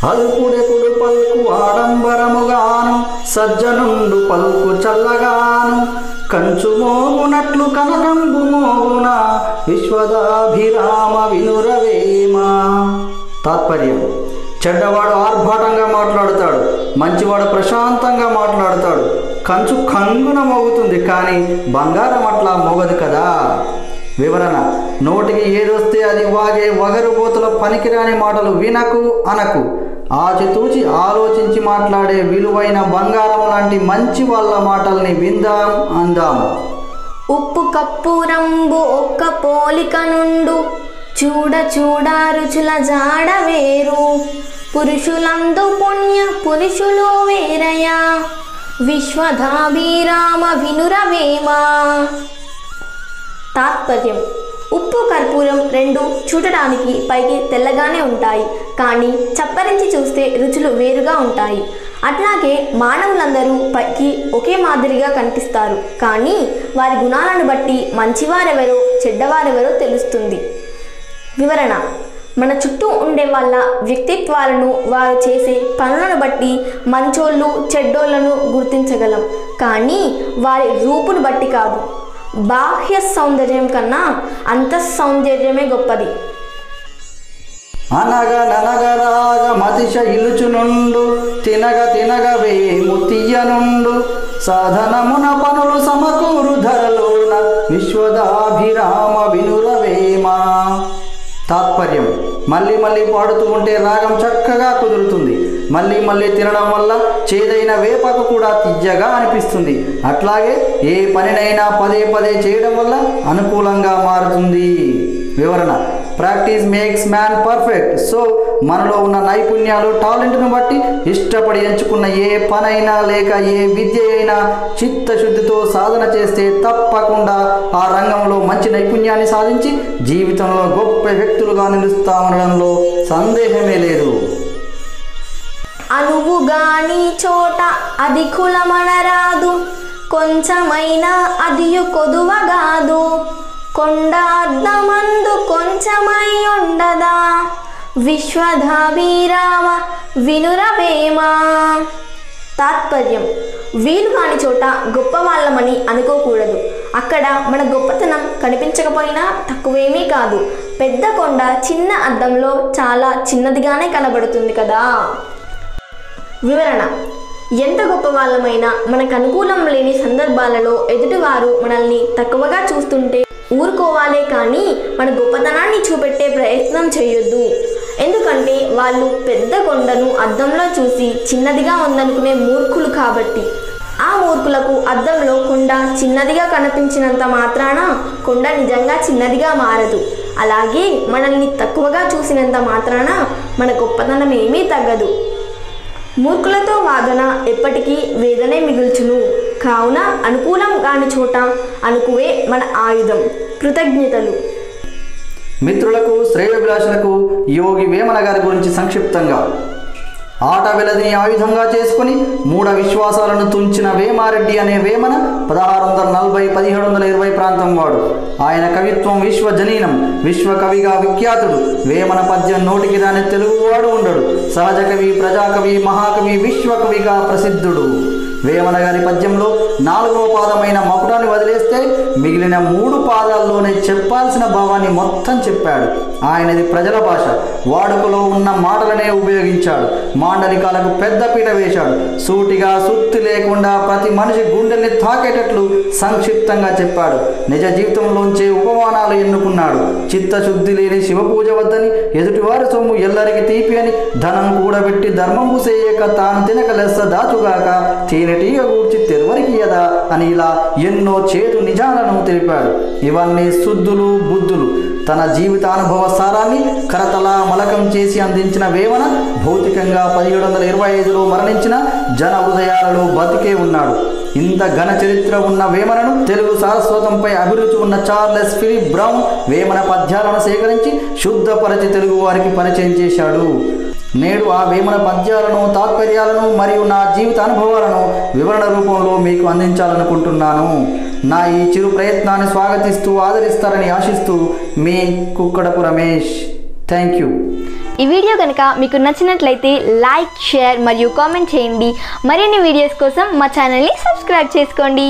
అల్పుడెపుడు పల్కు ఆడంబరముగాను సజ్జనుండు పల్కు చల్లగాను కంచు మోగునట్లు కనకంబు మోగున విశ్వదాభిరామ వినురవేమ. తాత్పర్యం: చెడ్డవాడు ఆర్భాటంగా మాట్లాడుతాడు, మంచివాడు ప్రశాంతంగా మాట్లాడుతాడు. కంచు కంగున మోగుతుంది, కానీ బంగారం అట్లా మోగదు కదా. వివరణ: నోటికి ఏదొస్తే అది వాగే వగరుబోతుల పనికిరాని మాటలు వినకు, అనకు. ఆచితూచి ఆలోచించి మాట్లాడే విలువైన బంగారం లాంటి మంచి వాళ్ళ మాటల్ని విందాం, అందాం. ఉప్పు కప్పురంబు ఒక్క పోలిక నుండు, చూడ చూడ రుచుల జాడ వేరు. పురుషులందు పుణ్య పురుషులు వేరయా, విశ్వదాభిరామ వినురవేమ. తాత్పర్యం: ఉప్పు కర్పూరం రెండు చూడటానికి పైకి తెల్లగానే ఉంటాయి, కానీ చప్పరించి చూస్తే రుచులు వేరుగా ఉంటాయి. అట్లాగే మానవులందరూ పైకి ఒకే మాదిరిగా కనిపిస్తారు, కానీ వారి గుణాలను బట్టి మంచివారెవరో చెడ్డవారెవరో తెలుస్తుంది. వివరణ: మన చుట్టూ ఉండే వాళ్ళ వ్యక్తిత్వాలను, వారు చేసే పనులను బట్టి మంచోళ్ళు చెడ్డోళ్లను గుర్తించగలం, కానీ వారి రూపును బట్టి కాదు. బాహ్య సౌందర్యం కన్నా అంతః సౌందర్యమే గొప్పది. అనగ ననగరాగ మతిశ ఇలుచునుండు, తినగ తినగ వేము తీయనుండు, సాధనమున పనులు సమకూరు ధరలోన విశ్వదాభిరామ వినురవేమ. తాత్పర్యం: మళ్ళీ మళ్ళీ పాడుతూ ఉంటే రాగం చక్కగా కుదురుతుంది. మళ్ళీ మళ్ళీ తినడం వల్ల చేదైన వేపకు కూడా తియ్యగా అనిపిస్తుంది. అట్లాగే ఏ పనినైనా పదే పదే చేయడం వల్ల అనుకూలంగా మారుతుంది. వివరణ: practice makes man perfect. So మనలో ఉన్న నైపుణ్యాలు, టాలెంట్ను బట్టి ఇష్టపడి ఎంచుకున్న ఏ పనైనా లేక ఏ విద్య అయినా చిత్తశుద్ధితో సాధన చేస్తే తప్పకుండా ఆ రంగంలో మంచి నైపుణ్యాన్ని సాధించి జీవితంలో గొప్ప వ్యక్తులుగా నిలుస్తామనడంలో సందేహమే లేదు. అనువుగాని చోట అది కులమనరాదు, కొంచెమైనా అదియు కొదువగాదు. కొండ అద్దమందు కొంచెమై ఉండదా, విశ్వదాభిరామ వినురవేమ. తాత్పర్యం: వీలు కాని చోట గొప్ప వాళ్ళమని అనుకోకూడదు. అక్కడ మన గొప్పతనం కనిపించకపోయినా తక్కువేమీ కాదు. పెద్ద కొండ చిన్న అద్దంలో చాలా చిన్నదిగానే కనబడుతుంది కదా. వివరణ: ఎంత గొప్ప వాళ్ళమైనా మనకు అనుకూలం లేని సందర్భాలలో ఎదుటివారు మనల్ని తక్కువగా చూస్తుంటే ఊరుకోవాలే, కానీ మన గొప్పతనాన్ని చూపెట్టే ప్రయత్నం చేయొద్దు. ఎందుకంటే వాళ్ళు పెద్ద కొండను అద్దంలో చూసి చిన్నదిగా ఉందనుకునే మూర్ఖులు కాబట్టి. ఆ మూర్ఖులకు అద్దంలో కొండ చిన్నదిగా కనిపించినంత మాత్రాన కొండ నిజంగా చిన్నదిగా మారదు. అలాగే మనల్ని తక్కువగా చూసినంత మాత్రాన మన గొప్పతనం ఏమీ తగ్గదు. మూర్ఖులతో వాదన ఎప్పటికీ వేదనే మిగుల్చును. కావున అనుకూలం కాని చోట అనుకువే మన ఆయుధం. కృతజ్ఞతలు. మిత్రులకు, శ్రేయోభిలాషులకు యోగి వేమన గారి గురించి సంక్షిప్తంగా: ఆట వెలదిని ఆయుధంగా చేసుకుని మూఢ విశ్వాసాలను తుంచిన వేమారెడ్డి అనే వేమన 1640-1720 ప్రాంతం వాడు. ఆయన కవిత్వం విశ్వజనీనం. విశ్వకవిగా విఖ్యాతుడు. వేమన పద్యం నోటికి రాని తెలుగువాడు ఉండడు. సహజ కవి, ప్రజాకవి, మహాకవి, విశ్వకవిగా ప్రసిద్ధుడు. వేమన గారి పద్యంలో 4వ పాదమైన మకుటాన్ని వదిలేస్తే మిగిలిన 3 పాదాల్లోనే చెప్పాల్సిన భావాన్ని మొత్తం చెప్పాడు. ఆయనది ప్రజల భాష. వాడుకలో ఉన్న మాటలనే ఉపయోగించాడు. మాండలికాలకు పెద్దపీట వేశాడు. సూటిగా సుత్తి లేకుండా ప్రతి మనిషి గుండెల్ని తాకేటట్లు సంక్షిప్తంగా చెప్పాడు. నిజ జీవితంలోంచే ఉపమానాలు ఎన్నుకున్నాడు. చిత్తశుద్ధి లేని శివపూజ వద్దని, ఎదుటివారి సొమ్ము ఎల్లరికి తీపి అని, ధనం కూడబెట్టి ధర్మము చేయక తాను తినక లెస్స దాచుగాక, తేనెటీగ గూర్చి తెరువరికియదా అని ఇలా ఎన్నో చేదు నిజాలను తెలిపాడు. ఇవన్నీ శుద్ధులు, బుద్ధులు. తన జీవితానుభవ సారాన్ని కరతలా మలకం చేసి అందించిన వేమన భౌతికంగా 1725లో మరణించిన జన హృదయాలలో బతికే ఉన్నాడు. ఇంత ఘన చరిత్ర ఉన్న వేమనను తెలుగు సారస్వతంపై అభిరుచి ఉన్న చార్లెస్ ఫిలిప్ బ్రౌన్ వేమన పద్యాలను సేకరించి శుద్ధపరచి తెలుగు వారికి పరిచయం చేశాడు. నేడు ఆ వేమన పద్యాలను, తాత్పర్యాలను మరియు నా జీవిత అనుభవాలను వివరణ రూపంలో మీకు అందించాలనుకుంటున్నాను. నా ఈ చిరు ప్రయత్నాన్ని స్వాగతిస్తూ ఆదరిస్తారని ఆశిస్తూ మీ కుక్కడపు రమేష్. Thank you. ఈ వీడియో కనుక మీకు నచ్చినట్లయితే లైక్, షేర్ మరియు కామెంట్ చేయండి. మరిన్ని వీడియోస్ కోసం మా ఛానల్ని సబ్స్క్రైబ్ చేసుకోండి.